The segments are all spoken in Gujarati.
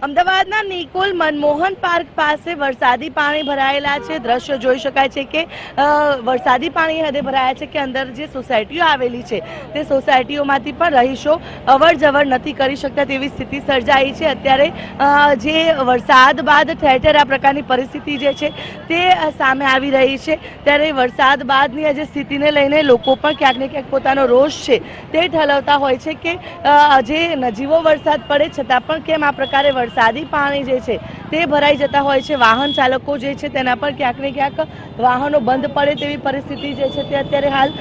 અમદાવાદના નિકોલ મનમોહન પાર્ક પાસે વરસાદી પાણી ભરાયેલા છે। દ્રશ્ય જોઈ શકાય છે કે વરસાદી પાણી હદે ભરાયા છે કે અંદર જે સોસાયટીઓ આવેલી છે તે સોસાયટીઓમાંથી પણ રહીશો અવર જવર નથી કરી શકતા તેવી સ્થિતિ સર્જાઈ છે। અત્યારે જે વરસાદ બાદ ઠેર ઠેર આ પ્રકારની પરિસ્થિતિ જે છે તે સામે આવી રહી છે। ત્યારે વરસાદ બાદની આ જે સ્થિતિને લઈને લોકો પણ ક્યાંક ને ક્યાંક પોતાનો રોષ છે તે ઠલવતા હોય છે કે જે નજીવો વરસાદ પડે છતાં પણ કેમ આ પ્રકારે વરસાદી પાણી જે છે તે ભરાઈ જતા હોય છે। વાહન ચાલકો જે છે તેના પર ક્યાંક ને ક્યાંક વાહનો બંધ પડે તેવી પરિસ્થિતિ જે છે તે અત્યારે હાલ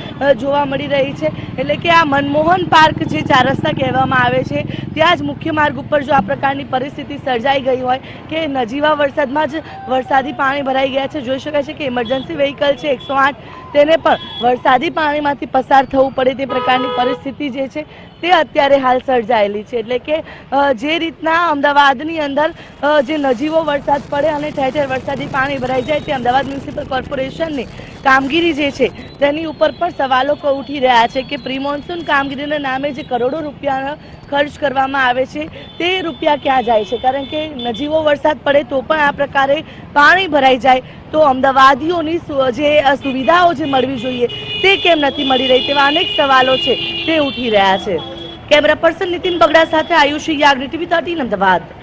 જોવા મળી રહી છે। એટલે કે આ મનમોહન પાર્ક જે ચાર રસ્તા કહેવામાં આવે છે ત્યાં જ મુખ્ય માર્ગ ઉપર જો આ પ્રકારની પરિસ્થિતિ સર્જાઈ ગઈ હોય કે નજીવા વરસાદમાં જ વરસાદી પાણી ભરાઈ ગયા છે। જોઈ શકાય છે કે ઇમરજન્સી વ્હીકલ છે 108 તેને પણ વરસાદી પાણીમાંથી પસાર થવું પડે તે પ્રકારની પરિસ્થિતિ જે છે તે અત્યારે હાલ સર્જાયેલી છે। એટલે કે જે રીતના અમદાવાદની અંદર જે નજીવો વરસાદ પડે અને ઠેર ઠેર વરસાદી પાણી ભરાઈ જાય તે અમદાવાદ મ્યુનિસિપલ કોર્પોરેશનની કામગીરી જે છે તેની ઉપર પણ સવાલો ઉઠી રહ્યા છે કે પ્રી મોન્સૂન કામગીરીના નામે જે કરોડો રૂપિયા ખર્ચ કરવામાં આવે છે તે રૂપિયા ક્યાં જાય છે? કારણ કે નજીવો વરસાદ પડે તો પણ આ પ્રકારે પાણી ભરાઈ જાય તો અમદાવાદીઓની જે સુવિધાઓ જે મળવી જોઈએ તે કેમ નથી મળી રહી તેવા અનેક સવાલો છે તે ઉઠી રહ્યા છે। કેમેરા પર્સન નીતિન બગડા સાથે આયુષી યાગ્નિ, TV 13 અમદાવાદ।